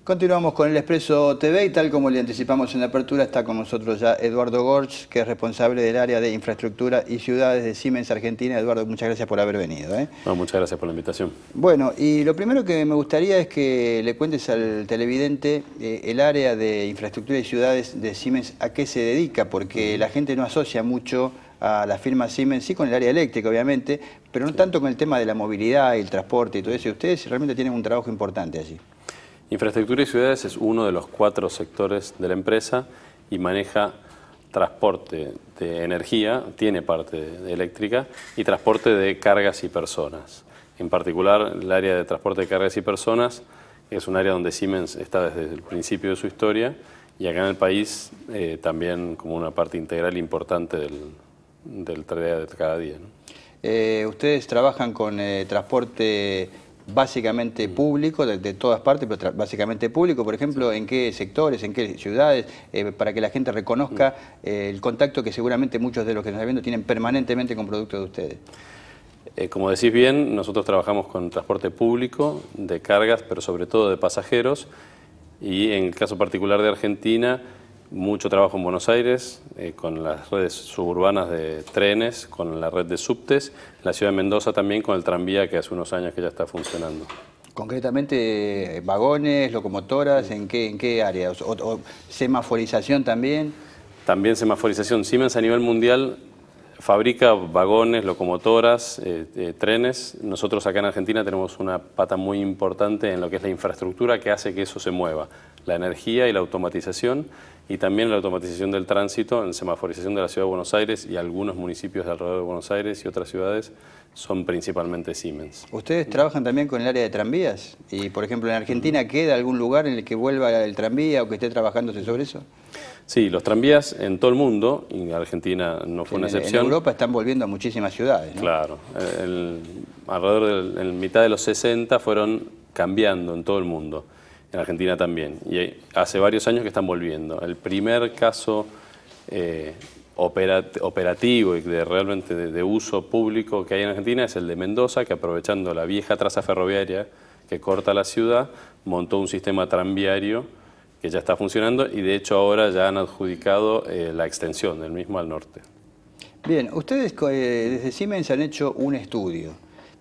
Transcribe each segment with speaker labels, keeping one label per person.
Speaker 1: Continuamos con el Expreso TV y tal como le anticipamos en la apertura está con nosotros ya Eduardo Gorch, que es responsable del área de infraestructura y ciudades de Siemens Argentina. Eduardo, muchas gracias por haber venido.
Speaker 2: No, muchas gracias por la invitación.
Speaker 1: Bueno, y lo primero que me gustaría es que le cuentes al televidente el área de infraestructura y ciudades de Siemens, a qué se dedica, porque la gente no asocia mucho a la firma Siemens, sí con el área eléctrica obviamente, pero no tanto con el tema de la movilidad y el transporte y todo eso. Y ustedes realmente tienen un trabajo importante allí.
Speaker 2: Infraestructura y ciudades es uno de los 4 sectores de la empresa y maneja transporte de energía, tiene parte de eléctrica, y transporte de cargas y personas. En particular, el área de transporte de cargas y personas es un área donde Siemens está desde el principio de su historia y acá en el país también como una parte integral importante del tarea de cada día, ¿no?
Speaker 1: Ustedes trabajan con transporte básicamente público, de todas partes, pero básicamente público. Por ejemplo, ¿en qué sectores, en qué ciudades? Para que la gente reconozca el contacto que seguramente muchos de los que nos están viendo tienen permanentemente con productos de ustedes.
Speaker 2: Como decís bien, nosotros trabajamos con transporte público, de cargas, pero sobre todo de pasajeros. Y en el caso particular de Argentina, mucho trabajo en Buenos Aires, con las redes suburbanas de trenes, con la red de subtes, en la ciudad de Mendoza también con el tranvía que hace unos años que ya está funcionando.
Speaker 1: Concretamente, vagones, locomotoras, ¿en qué áreas? ¿O semaforización también?
Speaker 2: También semaforización. Siemens a nivel mundial fabrica vagones, locomotoras, trenes. Nosotros acá en Argentina tenemos una pata muy importante en lo que es la infraestructura que hace que eso se mueva. La energía y la automatización, y también la automatización del tránsito en semaforización de la ciudad de Buenos Aires y algunos municipios de alrededor de Buenos Aires y otras ciudades son principalmente Siemens.
Speaker 1: ¿Ustedes trabajan también con el área de tranvías? Y, por ejemplo, ¿en Argentina queda algún lugar en el que vuelva el tranvía o que esté trabajándose sobre eso?
Speaker 2: Sí, los tranvías en todo el mundo, y Argentina no fue una excepción.
Speaker 1: En Europa están volviendo a muchísimas ciudades, ¿no?
Speaker 2: Claro, alrededor de mitad de los 60 fueron cambiando en todo el mundo, en Argentina también, y hace varios años que están volviendo. El primer caso operativo y realmente de uso público que hay en Argentina es el de Mendoza, que aprovechando la vieja traza ferroviaria que corta la ciudad, montó un sistema tranviario que ya está funcionando y de hecho ahora ya han adjudicado la extensión del mismo al norte. Bien,
Speaker 1: ustedes desde Siemens han hecho un estudio,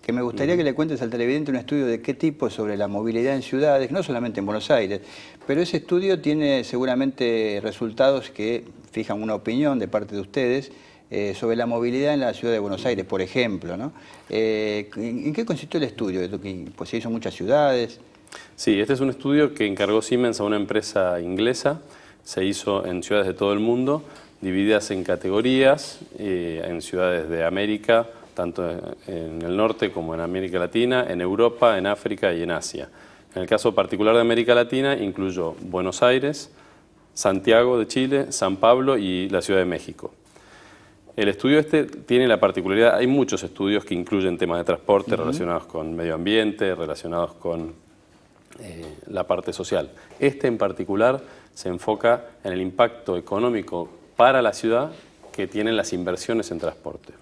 Speaker 1: que me gustaría que le cuentes al televidente un estudio de qué tipo sobre la movilidad en ciudades, no solamente en Buenos Aires, pero ese estudio tiene seguramente resultados que fijan una opinión de parte de ustedes sobre la movilidad en la ciudad de Buenos Aires, por ejemplo, ¿no? ¿En qué consistió el estudio? Pues se hizo en muchas ciudades.
Speaker 2: Sí, este es un estudio que encargó Siemens a una empresa inglesa, se hizo en ciudades de todo el mundo, divididas en categorías, en ciudades de América, tanto en el norte como en América Latina, en Europa, en África y en Asia. En el caso particular de América Latina incluyó Buenos Aires, Santiago de Chile, San Pablo y la Ciudad de México. El estudio este tiene la particularidad, hay muchos estudios que incluyen temas de transporte relacionados con medio ambiente, relacionados con la parte social. Este en particular se enfoca en el impacto económico para la ciudad que tienen las inversiones en transporte.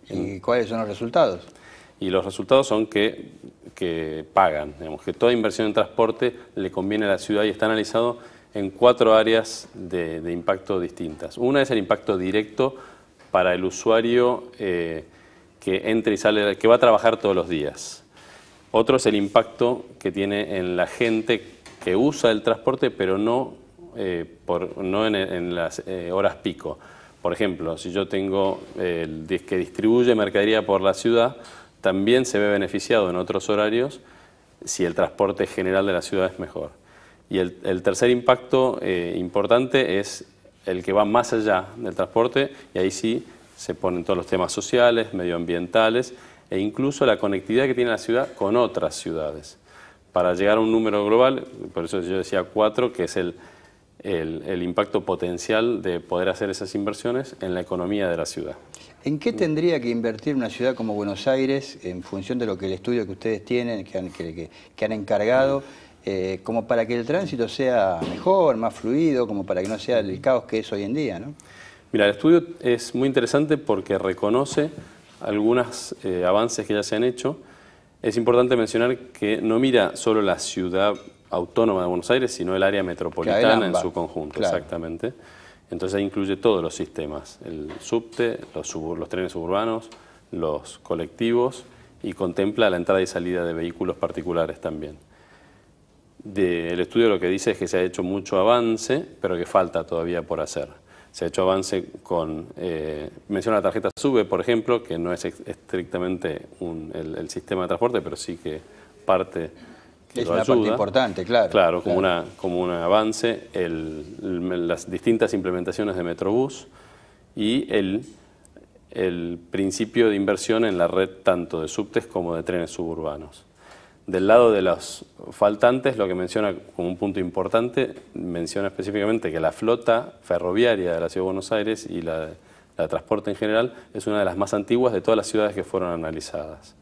Speaker 1: ¿Y cuáles son los resultados?
Speaker 2: Y los resultados son que pagan, digamos, que toda inversión en transporte le conviene a la ciudad y está analizado en 4 áreas de impacto distintas. Una es el impacto directo para el usuario que entra y sale, que va a trabajar todos los días. Otro es el impacto que tiene en la gente que usa el transporte, pero no en las horas pico. Por ejemplo, si yo tengo el que distribuye mercadería por la ciudad, también se ve beneficiado en otros horarios si el transporte general de la ciudad es mejor. Y el tercer impacto importante es el que va más allá del transporte, y ahí sí se ponen todos los temas sociales, medioambientales, e incluso la conectividad que tiene la ciudad con otras ciudades. Para llegar a un número global, por eso yo decía 4, que es el impacto potencial de poder hacer esas inversiones en la economía de la ciudad.
Speaker 1: ¿En qué tendría que invertir una ciudad como Buenos Aires, en función de lo que el estudio que ustedes tienen, que han encargado, como para que el tránsito sea mejor, más fluido, como para que no sea el caos que es hoy en día, ¿no?
Speaker 2: Mira, el estudio es muy interesante porque reconoce algunos avances que ya se han hecho. Es importante mencionar que no mira solo la ciudad autónoma de Buenos Aires, sino el área metropolitana en su conjunto,
Speaker 1: claro.
Speaker 2: exactamente. Entonces ahí incluye todos los sistemas, el subte, los trenes suburbanos, los colectivos, y contempla la entrada y salida de vehículos particulares también. El estudio lo que dice es que se ha hecho mucho avance, pero que falta todavía por hacer. Se ha hecho avance con, menciona la tarjeta SUBE, por ejemplo, que no es estrictamente el sistema de transporte, pero sí que parte que
Speaker 1: es
Speaker 2: lo
Speaker 1: una
Speaker 2: ayuda.
Speaker 1: parte importante, claro.
Speaker 2: Claro, como un avance, las distintas implementaciones de Metrobús y el principio de inversión en la red tanto de subtes como de trenes suburbanos. Del lado de los faltantes, lo que menciona como un punto importante, menciona específicamente que la flota ferroviaria de la Ciudad de Buenos Aires y la de transporte en general es una de las más antiguas de todas las ciudades que fueron analizadas.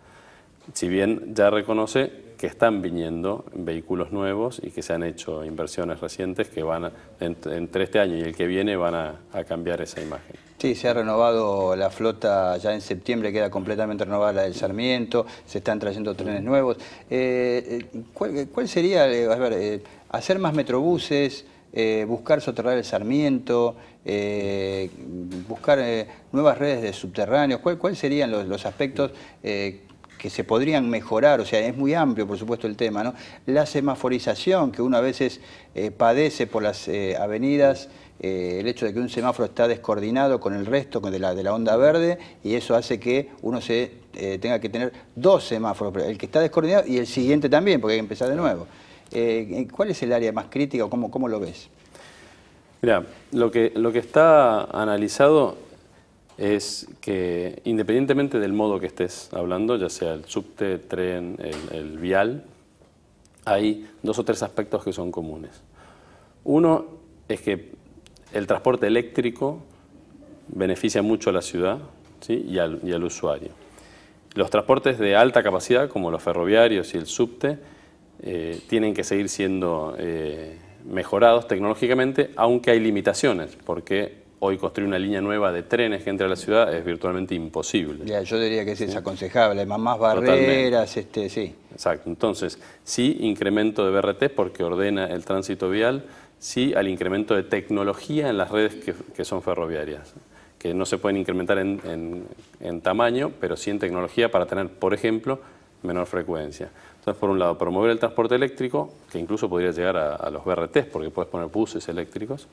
Speaker 2: Si bien ya reconoce que están viniendo vehículos nuevos y que se han hecho inversiones recientes que van entre este año y el que viene van a cambiar esa imagen.
Speaker 1: Sí, se ha renovado la flota, ya en septiembre queda completamente renovada la del Sarmiento, se están trayendo trenes nuevos. ¿Cuál sería, hacer más metrobuses, buscar soterrar el Sarmiento, buscar nuevas redes de subterráneos? ¿Cuáles serían los aspectos que se podrían mejorar? O sea, es muy amplio, por supuesto, el tema, ¿no? La semaforización, que uno a veces padece por las avenidas, el hecho de que un semáforo está descoordinado con el resto de la onda verde, y eso hace que uno tenga que tener dos semáforos, el que está descoordinado y el siguiente también, porque hay que empezar de nuevo. ¿Cuál es el área más crítica o cómo lo ves?
Speaker 2: Mira, lo que está analizado es que independientemente del modo que estés hablando, ya sea el subte, tren, el vial, hay dos o tres aspectos que son comunes. Uno es que el transporte eléctrico beneficia mucho a la ciudad, ¿sí? y al usuario. Los transportes de alta capacidad, como los ferroviarios y el subte, tienen que seguir siendo mejorados tecnológicamente, aunque hay limitaciones, porque hoy construir una línea nueva de trenes que entre a la ciudad es virtualmente imposible.
Speaker 1: Ya, yo diría que es desaconsejable, más barreras, sí.
Speaker 2: Exacto, entonces, sí incremento de BRT porque ordena el tránsito vial, sí al incremento de tecnología en las redes que son ferroviarias, que no se pueden incrementar en tamaño, pero sí en tecnología para tener, por ejemplo, menor frecuencia. Entonces, por un lado, promover el transporte eléctrico, que incluso podría llegar a los BRTs, porque puedes poner buses eléctricos.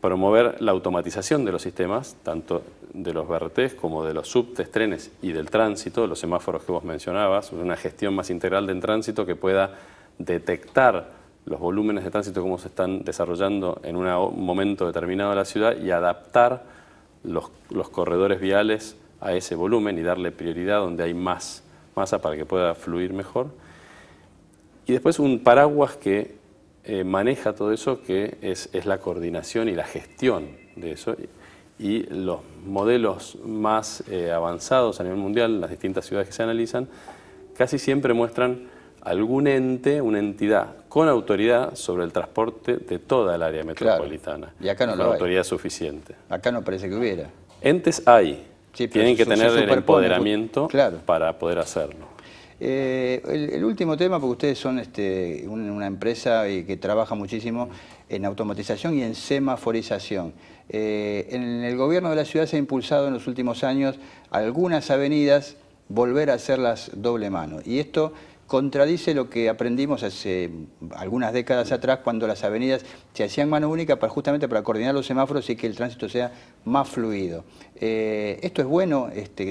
Speaker 2: Promover la automatización de los sistemas, tanto de los BRTs como de los subtes, trenes y del tránsito, los semáforos que vos mencionabas, una gestión más integral del tránsito que pueda detectar los volúmenes de tránsito como se están desarrollando en un momento determinado de la ciudad y adaptar los corredores viales a ese volumen y darle prioridad donde hay más masa para que pueda fluir mejor. Y después un paraguas que maneja todo eso, que es la coordinación y la gestión de eso. Y los modelos más avanzados a nivel mundial, las distintas ciudades que se analizan, casi siempre muestran algún ente, una entidad con autoridad sobre el transporte de toda el área metropolitana.
Speaker 1: Claro. Y acá no
Speaker 2: con
Speaker 1: lo hay.
Speaker 2: autoridad suficiente.
Speaker 1: Acá no parece que hubiera.
Speaker 2: Entes hay.
Speaker 1: Sí,
Speaker 2: tienen que tener el empoderamiento
Speaker 1: claro.
Speaker 2: para poder hacerlo.
Speaker 1: El último tema, porque ustedes son una empresa que trabaja muchísimo en automatización y en semaforización. En el gobierno de la ciudad se ha impulsado en los últimos años algunas avenidas volver a hacerlas doble mano. Y esto contradice lo que aprendimos hace algunas décadas atrás, cuando las avenidas se hacían mano única justamente para coordinar los semáforos y que el tránsito sea más fluido. ¿Esto es bueno,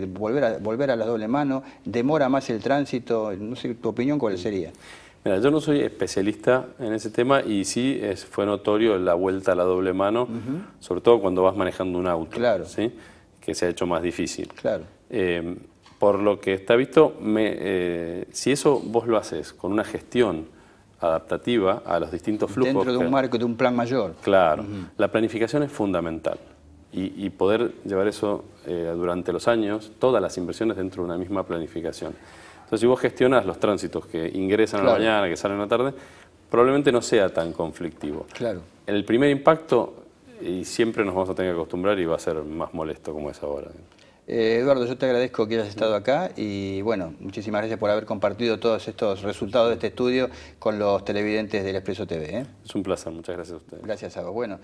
Speaker 1: volver a la doble mano? ¿Demora más el tránsito? No sé, ¿tu opinión cuál sería?
Speaker 2: Mira, yo no soy especialista en ese tema y sí fue notorio la vuelta a la doble mano, sobre todo cuando vas manejando un auto,
Speaker 1: claro.
Speaker 2: ¿sí? Que se ha hecho más difícil.
Speaker 1: Claro.
Speaker 2: Por lo que está visto, si eso vos lo haces con una gestión adaptativa a los distintos flujos...
Speaker 1: Dentro de un marco, de un plan mayor.
Speaker 2: Claro. La planificación es fundamental. Y poder llevar eso durante los años, todas las inversiones dentro de una misma planificación. Entonces, si vos gestionás los tránsitos que ingresan a la mañana, que salen a la tarde, probablemente no sea tan conflictivo.
Speaker 1: Claro.
Speaker 2: El primer impacto, y siempre nos vamos a tener que acostumbrar y va a ser más molesto como es ahora.
Speaker 1: Eduardo, yo te agradezco que hayas estado acá y bueno, muchísimas gracias por haber compartido todos estos resultados de este estudio con los televidentes del Expreso TV.
Speaker 2: Es un placer, muchas gracias a ustedes.
Speaker 1: Gracias a vos. Bueno.